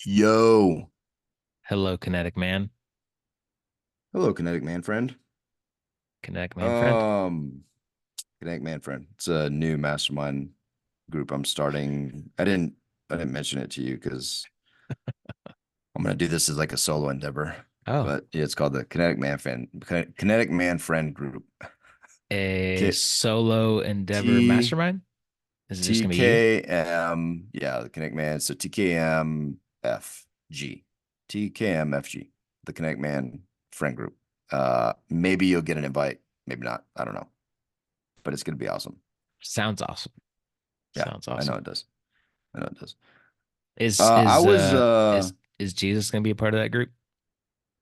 Yo. Hello, Kinetic Man. Hello, Kinetic Man friend. Kinetic Man friend. Um, Kinetic Man friend. It's a new mastermind group I'm starting. I didn't mention it to you because I'm gonna do this as like a solo endeavor. Oh, But yeah, it's called the Kinetic Man Friend Group. a K solo endeavor T mastermind? Is it just gonna be you? TKM. Yeah, the Kinetic Man. So TKMFG. TKMFG. The Kinetic Man Friend Group. Maybe you'll get an invite, maybe not. I don't know. But it's gonna be awesome. Sounds awesome. Yeah, Sounds I know awesome. it does. I know it does. Is I is was uh is is Jesus gonna be a part of that group?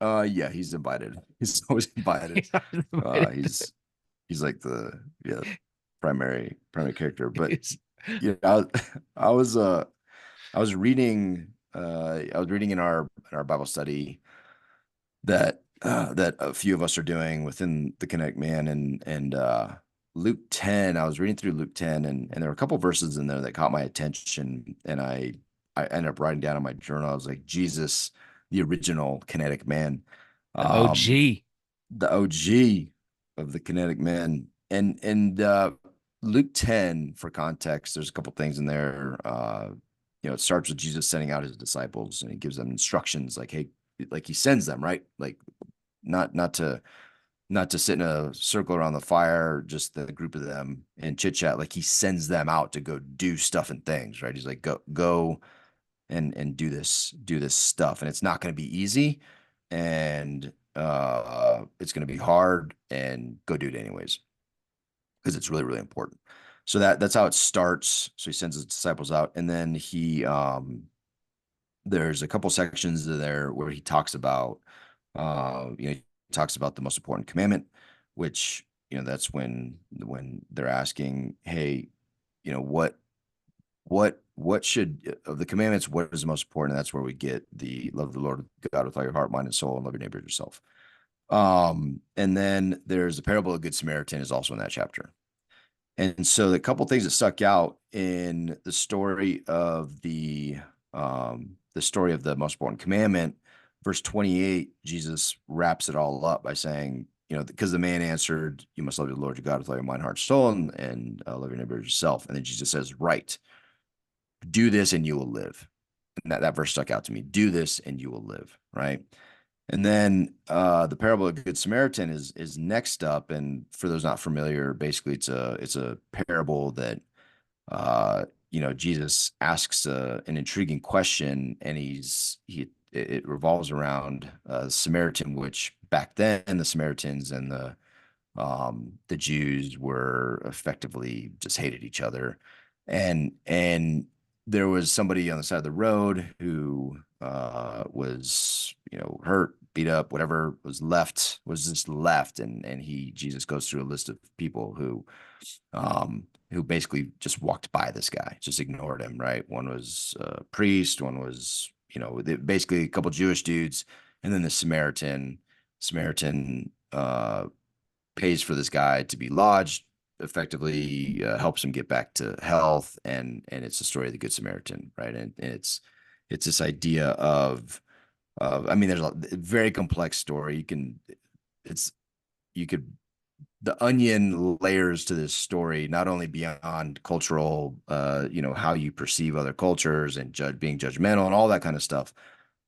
yeah, he's invited. He's always invited. Yeah, I was invited. He's like the primary character. But Is- yeah, I was uh I was reading in our Bible study that a few of us are doing within the Connect Man and Luke 10. I was reading through Luke 10 and there were a couple verses in there that caught my attention and I ended up writing down in my journal. I was like, Jesus, the original Kinetic Man, the um, OG. the OG of the Kinetic Man. And Luke 10, for context, there's a couple things in there. It starts with Jesus sending out his disciples and he gives them instructions like, hey, like he sends them, right? Like not to sit in a circle around the fire, just the group of them and chit chat. Like he sends them out to go do stuff and things, right? He's like, go and do this stuff, and it's not going to be easy, and it's going to be hard, and go do it anyways because it's really really important. So that's how it starts. So he sends his disciples out, and then he there's a couple sections there where he talks about he talks about the most important commandment, which that's when they're asking, hey, what should of the commandments, what is the most important? And that's where we get the love the Lord God with all your heart, mind, and soul, and love your neighbor as yourself. And then there's the parable of Good Samaritan is also in that chapter. And so the couple things that stuck out in the story of the most important commandment, verse 28, Jesus wraps it all up by saying, because the man answered, you must love the Lord your God with all your mind, heart, soul, and love your neighbor as yourself. And then Jesus says, right, do this and you will live. And that verse stuck out to me. Do this and you will live. Right. And then the parable of Good Samaritan is next up. And for those not familiar, basically it's a parable that Jesus asks an intriguing question, and it revolves around Samaritan, which back then the Samaritans and the Jews were effectively just hated each other, and there was somebody on the side of the road who was hurt, beat up, whatever was just left, and Jesus goes through a list of people who basically just walked by this guy, just ignored him, right? One was a priest, one was, basically a couple Jewish dudes, and then the Samaritan pays for this guy to be lodged, effectively helps him get back to health, and it's the story of the Good Samaritan, right? And it's this idea of I mean, there's a very complex story. It's you could the onion layers to this story, not only beyond cultural, how you perceive other cultures and being judgmental and all that kind of stuff,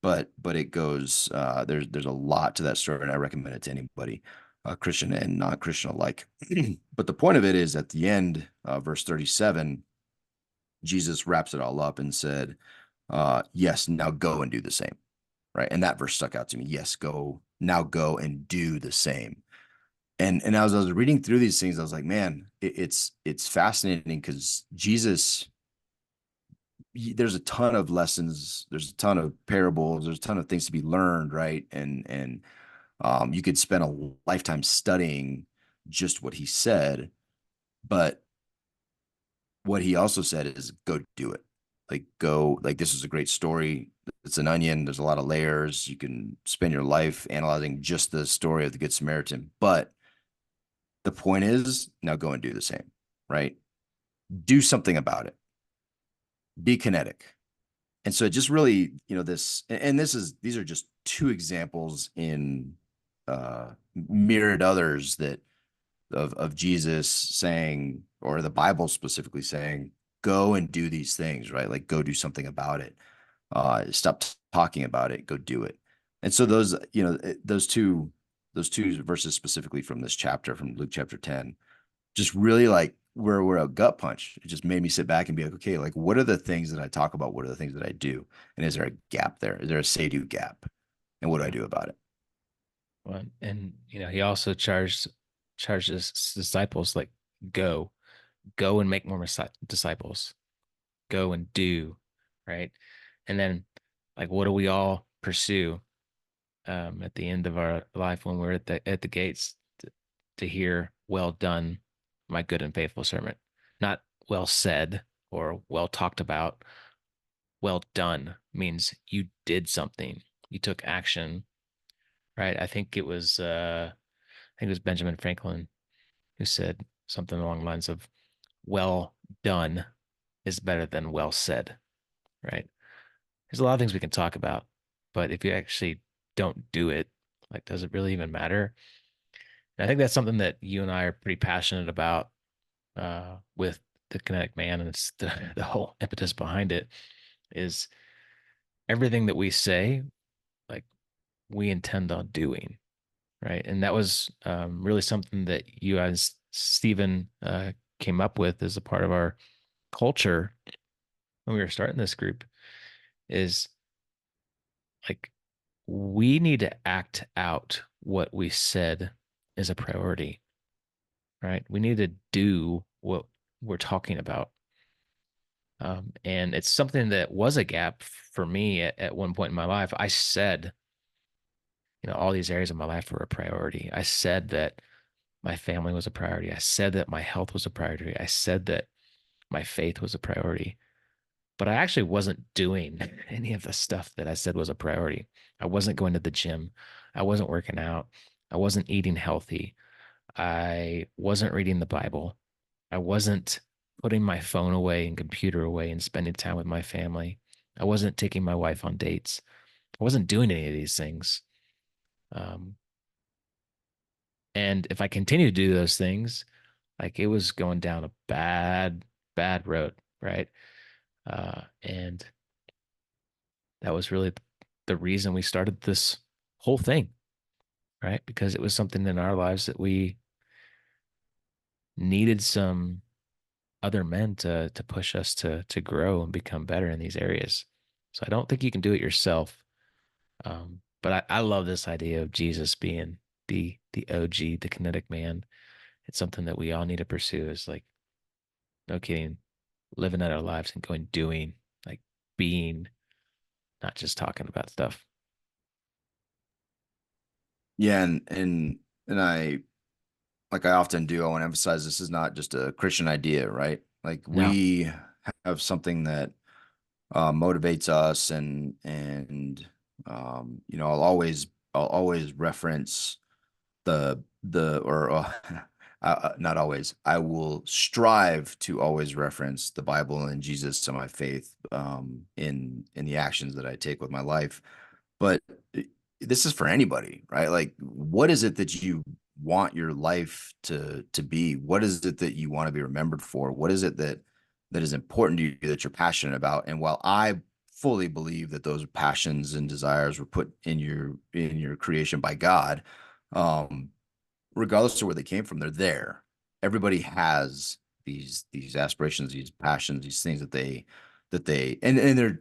but it goes, there's a lot to that story, and I recommend it to anybody, Christian and non-Christian alike. But the point of it is at the end, verse 37, Jesus wraps it all up and said, yes, now go and do the same. Right. And that verse stuck out to me. Yes, go and do the same. And as I was reading through these things, I was like, man, it's fascinating because Jesus, there's a ton of lessons, there's a ton of parables, there's a ton of things to be learned, right? And you could spend a lifetime studying just what he said, but what he also said is go do it. Like go, like this is a great story. It's an onion. There's a lot of layers. You can spend your life analyzing just the story of the Good Samaritan, but the point is now go and do the same, right? Do something about it. Be kinetic. And so it just really, and these are just two examples in myriad others that of Jesus saying, or the Bible specifically saying, go and do these things, right? Like go do something about it. Stop talking about it, go do it. And so those, those two verses specifically from this chapter, from Luke chapter 10, just really like were a gut punch. It just made me sit back and be like, okay, like what are the things that I talk about? What are the things that I do? And is there a gap there? Is there a say do gap? And what do I Yeah. do about it? Well, and he also charged his disciples like, go, go and make more disciples, go and do, right? And then like, what do we all pursue at the end of our life when we're at the gates to hear, well done, my good and faithful servant, not well said or well talked about. Well done means you did something, you took action, right? I think it was Benjamin Franklin who said something along the lines of, well done is better than well said, right? There's a lot of things we can talk about, but if you actually don't do it, like, does it really even matter? And I think that's something that you and I are pretty passionate about with the Kinetic Man, and it's the whole impetus behind it is everything that we say, like, we intend on doing, right? And that was really something that you as Stephen came up with as a part of our culture when we were starting this group is like we need to act out what we said is a priority, right? We need to do what we're talking about. And it's something that was a gap for me at one point in my life. I said, all these areas of my life were a priority. I said that my family was a priority. I said that my health was a priority. I said that my faith was a priority. But I actually wasn't doing any of the stuff that I said was a priority. I wasn't going to the gym. I wasn't working out. I wasn't eating healthy. I wasn't reading the Bible. I wasn't putting my phone away and computer away and spending time with my family. I wasn't taking my wife on dates. I wasn't doing any of these things. Um, and if I continued to do those things, like it was going down a bad, bad road, right? And that was really the reason we started this whole thing, right? Because it was something in our lives that we needed some other men to push us to grow and become better in these areas. So I don't think you can do it yourself. But I love this idea of Jesus being the OG, the kinetic man. It's something that we all need to pursue is like, no kidding, living out our lives and going doing, like being, not just talking about stuff. Yeah, and I like I often do, I want to emphasize this is not just a Christian idea, right? Like No. we have something that motivates us and I'll always reference the or not always. I will strive to always reference the Bible and Jesus and my faith in the actions that I take with my life. But this is for anybody, right? Like, what is it that you want your life to be? What is it that you want to be remembered for? What is it that is important to you that you're passionate about? And while I fully believe that those passions and desires were put in your creation by God, um, regardless of where they came from, they're there. Everybody has these aspirations, these passions, these things and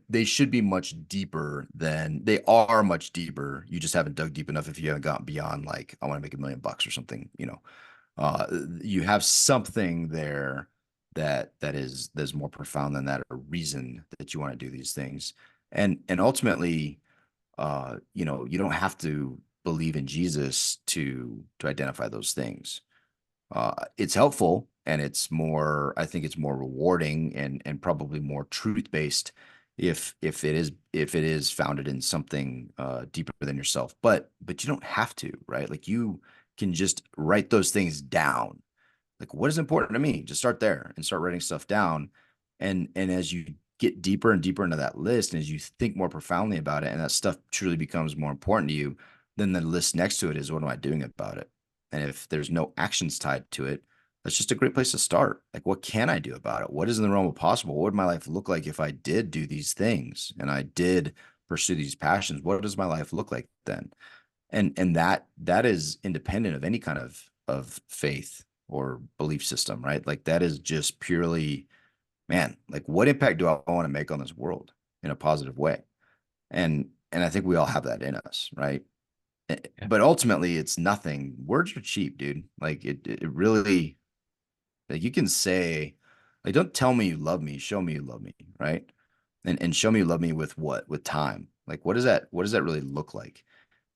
they should be much deeper than they are much deeper. You just haven't dug deep enough if you haven't gotten beyond like I want to make $1 million or something, you have something there that's more profound than that, a reason that you want to do these things. And ultimately, you don't have to believe in Jesus to identify those things. It's helpful and I think it's more rewarding and probably more truth based if it is founded in something deeper than yourself. But you don't have to, right? Like you can just write those things down. Like what is important to me? Just start there and start writing stuff down. And as you get deeper and deeper into that list, and as you think more profoundly about it, and that stuff truly becomes more important to you, then the list next to it is, what am I doing about it? And if there's no actions tied to it, that's just a great place to start. Like, what can I do about it? What is in the realm of possible? What would my life look like if I did do these things and I did pursue these passions? What does my life look like then? And that is independent of any kind of faith or belief system, right? Like, that is just purely, man, like, what impact do I want to make on this world in a positive way? And I think we all have that in us, right? Yeah. But ultimately, it's nothing. Words are cheap, dude. Like, it really, like, you can say, like, don't tell me you love me, show me you love me, right? And show me you love me with what? With time. Like, what does that really look like?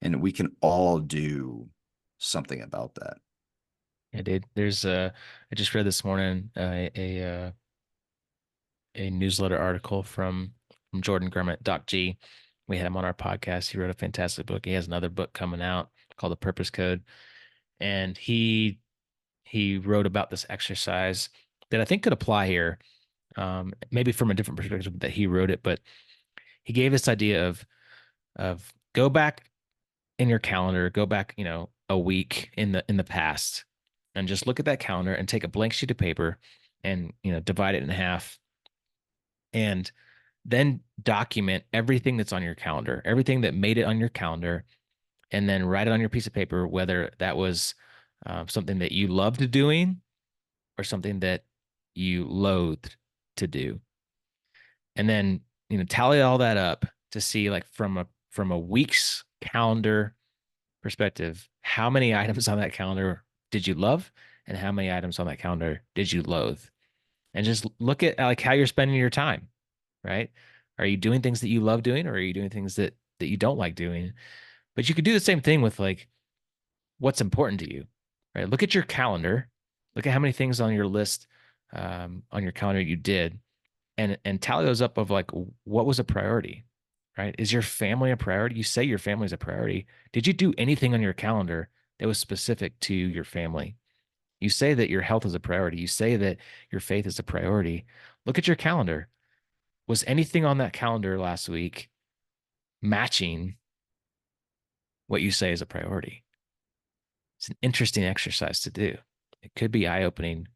And we can all do something about that. Yeah, dude. There's I just read this morning a newsletter article from Jordan Grummett, Doc G. We had him on our podcast. He wrote a fantastic book. He has another book coming out called The Purpose Code, and he wrote about this exercise that I think could apply here, maybe from a different perspective that he wrote it, but he gave this idea of go back in your calendar, go back, a week in the past, and just look at that calendar and take a blank sheet of paper and divide it in half and then document everything that's on your calendar, everything that made it on your calendar, and then write it on your piece of paper, whether that was something that you loved doing or something that you loathed to do. And then, tally all that up to see like from a week's calendar perspective, how many items on that calendar did you love and how many items on that calendar did you loathe? And just look at like how you're spending your time, right? Are you doing things that you love doing or are you doing things that you don't like doing? But you could do the same thing with like what's important to you, right? Look at your calendar, look at how many things on your list on your calendar you did, and tally those up of like what was a priority, right? Is your family a priority? You say your family is a priority. Did you do anything on your calendar that was specific to your family? You say that your health is a priority. You say that your faith is a priority. Look at your calendar. Was anything on that calendar last week matching what you say is a priority? It's an interesting exercise to do. It could be eye opening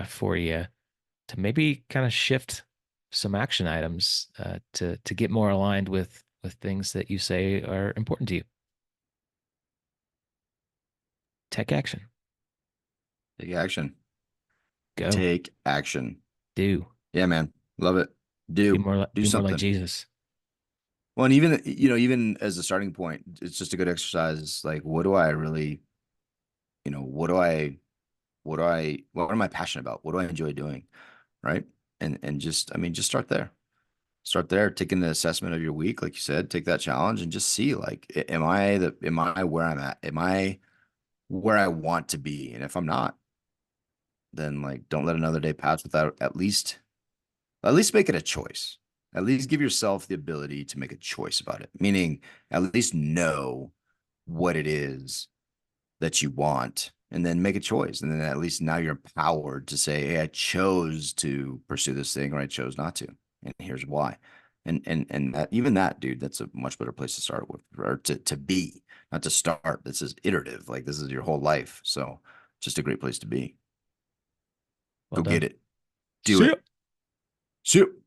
for you to maybe kind of shift some action items to get more aligned with things that you say are important to you. Take action. Take action. Go. Take action. Do. Yeah, man. Love it. Be Do. more Do be more like something. Jesus. Well, and even, even as a starting point, it's just a good exercise. Like, what do I really, what am I passionate about? What do I enjoy doing? Right. And just, I mean, just start there. Start there, take an assessment of your week, like you said, take that challenge and just see, like, am I where I'm at? Am I where I want to be? And if I'm not, then, like, don't let another day pass without at least make it a choice. At least give yourself the ability to make a choice about it. Meaning, at least know what it is that you want and then make a choice. And then at least now you're empowered to say, hey, I chose to pursue this thing or I chose not to. And here's why. And that, even that, dude, that's a much better place to start with, or to be, not to start. This is iterative. Like, this is your whole life. So just a great place to be. Well Go get done. it. Do See ya. it. See you.